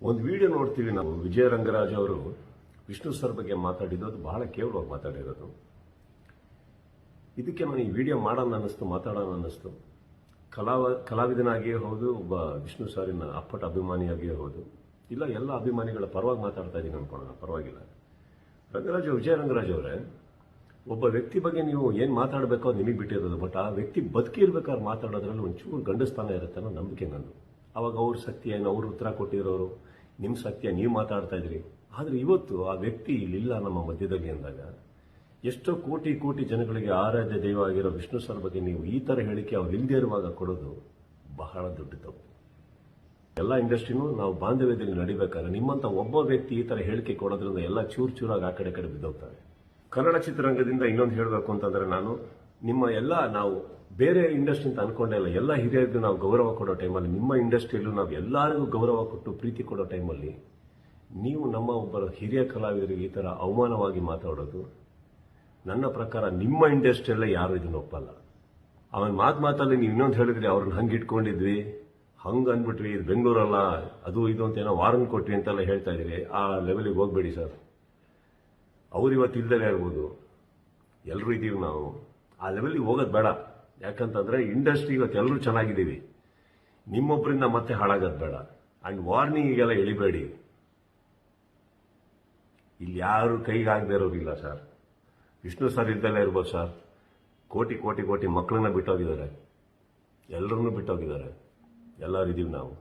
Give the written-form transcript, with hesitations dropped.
ಒಂದು ವಿಡಿಯೋ ನೋಡ್ತೀವಿ ನಾವು. ವಿಜಯ ರಂಗರಾಜ್ ಅವರು ವಿಷ್ಣು ಸರ್ ಬಗ್ಗೆ ಮಾತಾಡಿದ್ದು ಬಹಳ ಕೇವಲವಾಗಿ ಮಾತಾಡಿರೋದು. ಇದಕ್ಕೆ ನಾನು ಈ ವಿಡಿಯೋ ಮಾಡೋಣ ಅನ್ನಿಸ್ತು, ಮಾತಾಡೋಣ ಅನ್ನಿಸ್ತು. ಕಲಾವಿದನಾಗಿಯೇ ಹೌದು, ಒಬ್ಬ ವಿಷ್ಣು ಸಾರಿನ ಅಪ್ಪಟ ಅಭಿಮಾನಿಯಾಗಿಯೇ ಹೌದು. ಇಲ್ಲ, ಎಲ್ಲ ಅಭಿಮಾನಿಗಳ ಪರವಾಗಿ ಮಾತಾಡ್ತಾ ಇದ್ದೀನಿ ಅನ್ಕೊಳ್ಳೋಣ, ಪರವಾಗಿಲ್ಲ. ವಿಜಯ ರಂಗರಾಜ್ ಅವರೇ, ಒಬ್ಬ ವ್ಯಕ್ತಿ ಬಗ್ಗೆ ನೀವು ಏನು ಮಾತಾಡಬೇಕೋ ನಿಮಗೆ ಬಿಟ್ಟಿರೋದು. ಬಟ್ ಆ ವ್ಯಕ್ತಿ ಬದುಕಿರ್ಬೇಕಾದ್ರೆ ಮಾತಾಡೋದ್ರಲ್ಲಿ ಒಂಚೂರು ಗಂಡಸ್ಥಾನ ಇರುತ್ತೆ ಅನ್ನೋ ನಂಬಿಕೆ ನಂದು. ಅವಾಗ ಅವ್ರ ಸತ್ಯ ಏನು, ಅವ್ರು ಉತ್ತರ ಕೊಟ್ಟಿರೋರು, ನಿಮ್ಮ ಸತ್ಯ ನೀವು ಮಾತಾಡ್ತಾ ಇದ್ರಿ. ಆದರೆ ಇವತ್ತು ಆ ವ್ಯಕ್ತಿ ಇಲ್ಲಿಲ್ಲ ನಮ್ಮ ಮಧ್ಯದಲ್ಲಿ ಅಂದಾಗ, ಎಷ್ಟೋ ಕೋಟಿ ಕೋಟಿ ಜನಗಳಿಗೆ ಆರಾಧ್ಯ ದೈವ ಆಗಿರೋ ವಿಷ್ಣು ಸರ್ ಬಗ್ಗೆ ನೀವು ಈ ಥರ ಹೇಳಿಕೆ ಅವ್ರು ಇಲ್ಲದೇ ಇರುವಾಗ ಕೊಡೋದು ಬಹಳ ದೊಡ್ಡ ತಪ್ಪು. ಎಲ್ಲ ಇಂಡಸ್ಟ್ರಿನೂ ನಾವು ಬಾಂಧವ್ಯದಲ್ಲಿ ನಡಿಬೇಕಾದ್ರೆ ನಿಮ್ಮಂಥ ಒಬ್ಬ ವ್ಯಕ್ತಿ ಈ ಥರ ಹೇಳಿಕೆ ಕೊಡೋದ್ರಿಂದ ಎಲ್ಲ ಚೂರು ಚೂರಾಗಿ ಆ ಕಡೆ ಬಿದ್ದೋಗ್ತಾರೆ. ಕನ್ನಡ ಚಿತ್ರರಂಗದಿಂದ ಇನ್ನೊಂದು ಹೇಳಬೇಕು ಅಂತಂದ್ರೆ, ನಾವು ಬೇರೆ ಇಂಡಸ್ಟ್ರಿ ಅಂತ ಅನ್ಕೊಂಡೇ ಇಲ್ಲ. ಎಲ್ಲ ಹಿರಿಯರಿಗೂ ನಾವು ಗೌರವ ಕೊಡೋ ಟೈಮಲ್ಲಿ, ನಿಮ್ಮ ಇಂಡಸ್ಟ್ರಿಯಲ್ಲೂ ನಾವು ಎಲ್ಲರಿಗೂ ಗೌರವ ಕೊಟ್ಟು ಪ್ರೀತಿ ಕೊಡೋ ಟೈಮಲ್ಲಿ ನೀವು ನಮ್ಮ ಒಬ್ಬರ ಹಿರಿಯ ಕಲಾವಿದರಿಗೆ ಈ ಥರ ಅವಮಾನವಾಗಿ ಮಾತಾಡೋದು, ನನ್ನ ಪ್ರಕಾರ ನಿಮ್ಮ ಇಂಡಸ್ಟ್ರಿಯಲ್ಲೇ ಯಾರು ಇದನ್ನು ಒಪ್ಪಲ್ಲ. ಅವನ ಮಾತಲ್ಲಿ ನೀವು ಇನ್ನೊಂದು ಹೇಳಿದ್ರಿ, ಅವ್ರನ್ನ ಹಂಗೆ ಇಟ್ಕೊಂಡಿದ್ವಿ, ಹಂಗೆ ಅಂದ್ಬಿಟ್ವಿ, ಇದು ಬೆಂಗಳೂರಲ್ಲ, ಅದು ಇದು ಅಂತ ಏನೋ ವಾರನ್ ಕೊಟ್ವಿ ಅಂತೆಲ್ಲ ಹೇಳ್ತಾ ಇದ್ರಿ. ಆ ಲೆವೆಲಿಗೆ ಹೋಗ್ಬೇಡಿ ಸರ್. ಅವ್ರು ಇವತ್ತು ಇಲ್ದಲೇ ಇರ್ಬೋದು, ಎಲ್ಲರೂ ಇದ್ದೀವಿ ನಾವು. ಆ ಲೆವೆಲ್ಗೆ ಹೋಗೋದು ಬೇಡ. ಯಾಕಂತಂದ್ರೆ ಇಂಡಸ್ಟ್ರಿ ಇವತ್ತು ಎಲ್ಲರೂ ಚೆನ್ನಾಗಿದ್ದೀವಿ, ನಿಮ್ಮೊಬ್ಬರಿಂದ ಮತ್ತೆ ಹಾಳಾಗೋದು ಬೇಡ. ಆ್ಯಂಡ್ ವಾರ್ನಿಂಗಿಗೆಲ್ಲ ಎಳಿಬೇಡಿ. ಇಲ್ಲಿ ಯಾರು ಕೈಗಾಗದೇ ಇರೋರಿಲ್ಲ ಸರ್. ವಿಷ್ಣು ಸರ್ ಇಲ್ದಲೇ ಇರ್ಬೋದು ಸರ್. ಕೋಟಿ ಕೋಟಿ ಕೋಟಿ ಮಕ್ಕಳನ್ನ ಬಿಟ್ಟೋಗಿದ್ದಾರೆ, ಎಲ್ಲರನ್ನೂ ಬಿಟ್ಟೋಗಿದ್ದಾರೆ. ಎಲ್ಲರೂ ಇದೀವಿ ನಾವು.